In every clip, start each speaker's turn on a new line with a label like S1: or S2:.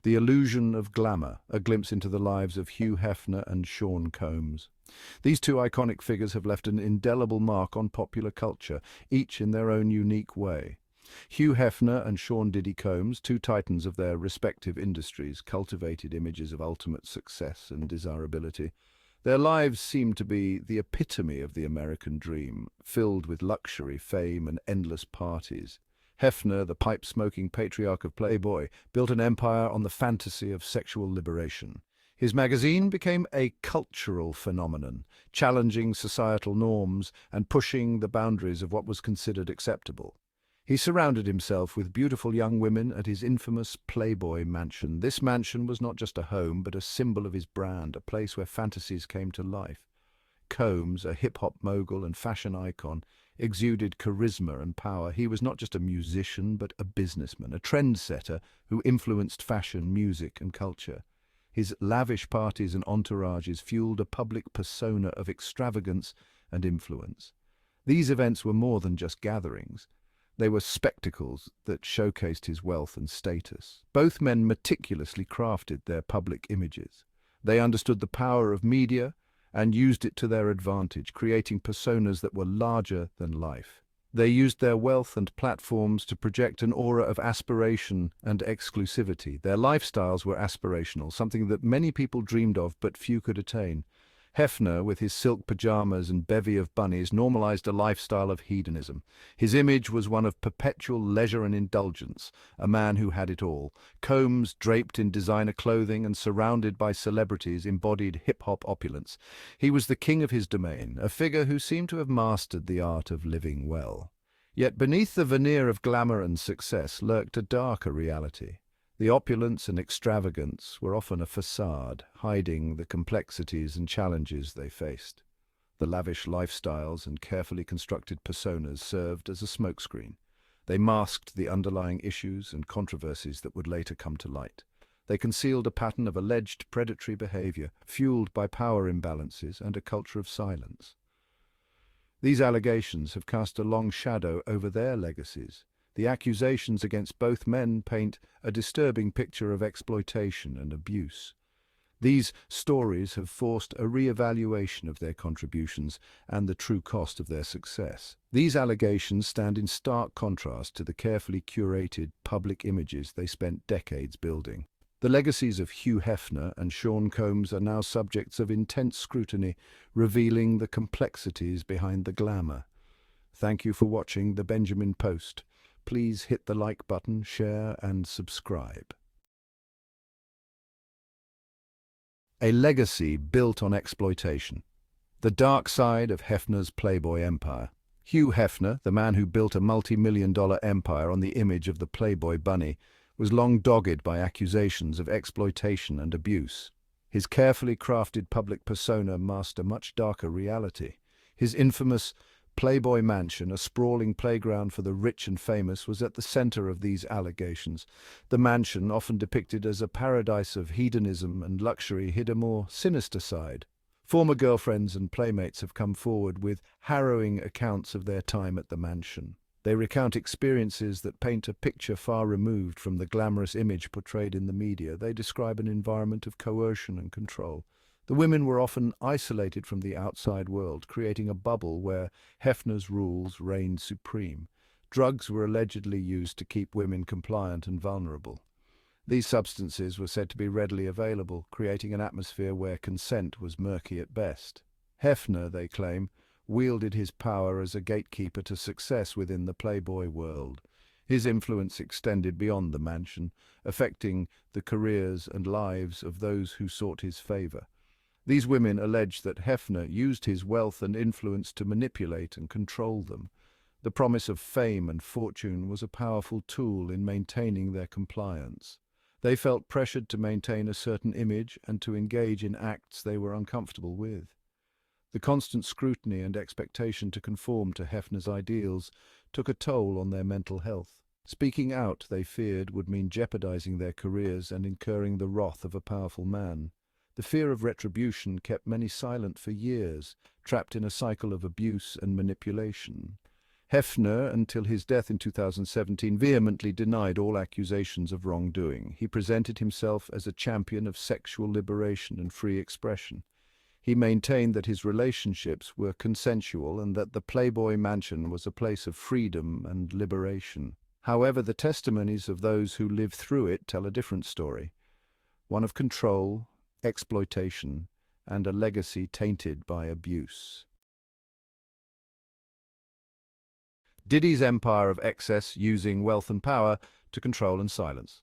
S1: The Illusion of Glamour, a glimpse into the lives of Hugh Hefner and Sean Combs. These two iconic figures have left an indelible mark on popular culture, each in their own unique way. Hugh Hefner and Sean Diddy Combs, two titans of their respective industries, cultivated images of ultimate success and desirability. Their lives seem to be the epitome of the American dream, filled with luxury, fame, and endless parties. Hefner, the pipe-smoking patriarch of Playboy, built an empire on the fantasy of sexual liberation. His magazine became a cultural phenomenon, challenging societal norms and pushing the boundaries of what was considered acceptable. He surrounded himself with beautiful young women at his infamous Playboy mansion. This mansion was not just a home, but a symbol of his brand, a place where fantasies came to life. Combs, a hip-hop mogul and fashion icon, exuded charisma and power. He was not just a musician, but a businessman, a trendsetter who influenced fashion, music, and culture. His lavish parties and entourages fueled a public persona of extravagance and influence. These events were more than just gatherings. They were spectacles that showcased his wealth and status. Both men meticulously crafted their public images. They understood the power of media and used it to their advantage, creating personas that were larger than life. They used their wealth and platforms to project an aura of aspiration and exclusivity. Their lifestyles were aspirational, something that many people dreamed of but few could attain. Hefner, with his silk pajamas and bevy of bunnies, normalized a lifestyle of hedonism. His image was one of perpetual leisure and indulgence, a man who had it all. Combs, draped in designer clothing and surrounded by celebrities, embodied hip-hop opulence. He was the king of his domain, a figure who seemed to have mastered the art of living well. Yet beneath the veneer of glamour and success lurked a darker reality. The opulence and extravagance were often a facade, hiding the complexities and challenges they faced. The lavish lifestyles and carefully constructed personas served as a smokescreen. They masked the underlying issues and controversies that would later come to light. They concealed a pattern of alleged predatory behavior, fueled by power imbalances and a culture of silence. These allegations have cast a long shadow over their legacies. The accusations against both men paint a disturbing picture of exploitation and abuse. These stories have forced a re-evaluation of their contributions and the true cost of their success. These allegations stand in stark contrast to the carefully curated public images they spent decades building. The legacies of Hugh Hefner and Sean Combs are now subjects of intense scrutiny, revealing the complexities behind the glamour. Thank you for watching The Benjamin Post. Please hit the like button, share, and subscribe. A legacy built on exploitation. The dark side of Hefner's Playboy empire. Hugh Hefner, the man who built a multi-million-dollar empire on the image of the Playboy bunny, was long dogged by accusations of exploitation and abuse. His carefully crafted public persona masked a much darker reality. His infamous Playboy mansion, a sprawling playground for the rich and famous, was at the center of these allegations. The mansion, often depicted as a paradise of hedonism and luxury, hid a more sinister side. Former girlfriends and playmates have come forward with harrowing accounts of their time at the mansion. They recount experiences that paint a picture far removed from the glamorous image portrayed in the media. They describe an environment of coercion and control. The women were often isolated from the outside world, creating a bubble where Hefner's rules reigned supreme. Drugs were allegedly used to keep women compliant and vulnerable. These substances were said to be readily available, creating an atmosphere where consent was murky at best. Hefner, they claim, wielded his power as a gatekeeper to success within the Playboy world. His influence extended beyond the mansion, affecting the careers and lives of those who sought his favor. These women allege that Hefner used his wealth and influence to manipulate and control them. The promise of fame and fortune was a powerful tool in maintaining their compliance. They felt pressured to maintain a certain image and to engage in acts they were uncomfortable with. The constant scrutiny and expectation to conform to Hefner's ideals took a toll on their mental health. Speaking out, they feared, would mean jeopardizing their careers and incurring the wrath of a powerful man. The fear of retribution kept many silent for years, trapped in a cycle of abuse and manipulation. Hefner, until his death in 2017, vehemently denied all accusations of wrongdoing. He presented himself as a champion of sexual liberation and free expression. He maintained that his relationships were consensual and that the Playboy mansion was a place of freedom and liberation. However, the testimonies of those who lived through it tell a different story, one of control, exploitation, and a legacy tainted by abuse. Diddy's empire of excess, using wealth and power to control and silence.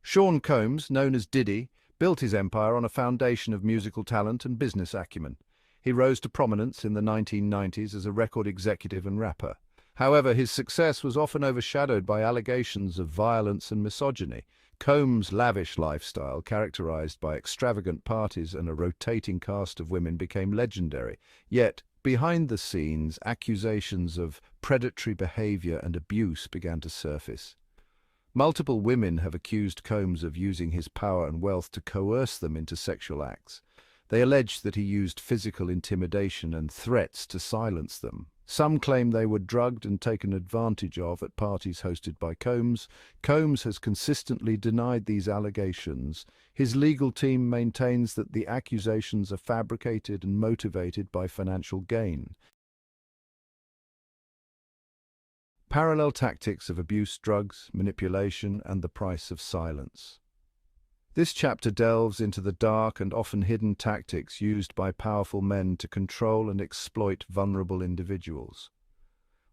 S1: Sean Combs, known as Diddy, built his empire on a foundation of musical talent and business acumen. He rose to prominence in the 1990s as a record executive and rapper. However, his success was often overshadowed by allegations of violence and misogyny. Combs' lavish lifestyle, characterized by extravagant parties and a rotating cast of women, became legendary. Yet, behind the scenes, accusations of predatory behavior and abuse began to surface. Multiple women have accused Combs of using his power and wealth to coerce them into sexual acts. They allege that he used physical intimidation and threats to silence them. Some claim they were drugged and taken advantage of at parties hosted by Combs. Combs has consistently denied these allegations. His legal team maintains that the accusations are fabricated and motivated by financial gain. Parallel tactics of abuse, drugs, manipulation, and the price of silence. This chapter delves into the dark and often hidden tactics used by powerful men to control and exploit vulnerable individuals.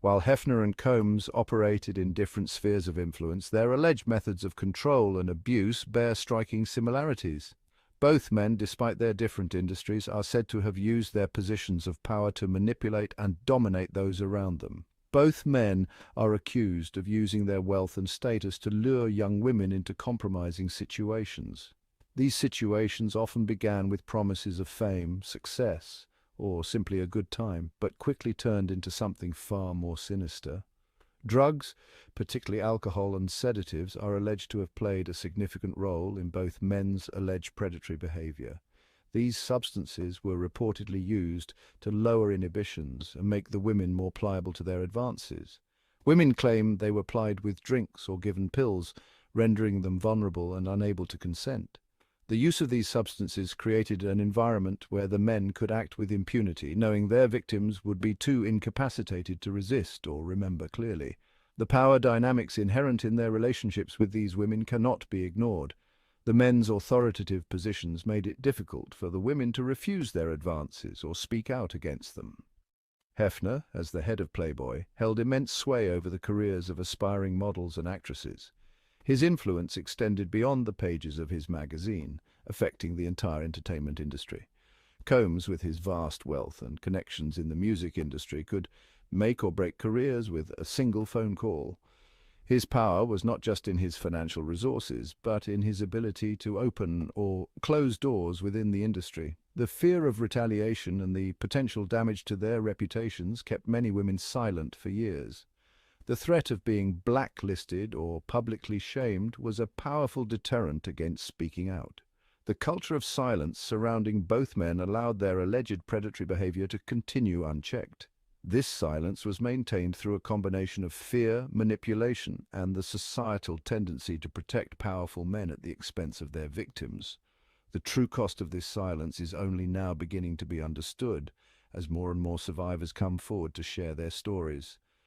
S1: While Hefner and Combs operated in different spheres of influence, their alleged methods of control and abuse bear striking similarities. Both men, despite their different industries, are said to have used their positions of power to manipulate and dominate those around them. Both men are accused of using their wealth and status to lure young women into compromising situations. These situations often began with promises of fame, success, or simply a good time, but quickly turned into something far more sinister. Drugs, particularly alcohol and sedatives, are alleged to have played a significant role in both men's alleged predatory behavior. These substances were reportedly used to lower inhibitions and make the women more pliable to their advances. Women claim they were plied with drinks or given pills, rendering them vulnerable and unable to consent. The use of these substances created an environment where the men could act with impunity, knowing their victims would be too incapacitated to resist or remember clearly. The power dynamics inherent in their relationships with these women cannot be ignored. The men's authoritative positions made it difficult for the women to refuse their advances or speak out against them. Hefner, as the head of Playboy, held immense sway over the careers of aspiring models and actresses. His influence extended beyond the pages of his magazine, affecting the entire entertainment industry. Combs, with his vast wealth and connections in the music industry, could make or break careers with a single phone call. His power was not just in his financial resources, but in his ability to open or close doors within the industry. The fear of retaliation and the potential damage to their reputations kept many women silent for years. The threat of being blacklisted or publicly shamed was a powerful deterrent against speaking out. The culture of silence surrounding both men allowed their alleged predatory behavior to continue unchecked. This silence was maintained through a combination of fear, manipulation, and the societal tendency to protect powerful men at the expense of their victims. The true cost of this silence is only now beginning to be understood, as more and more survivors come forward to share their stories.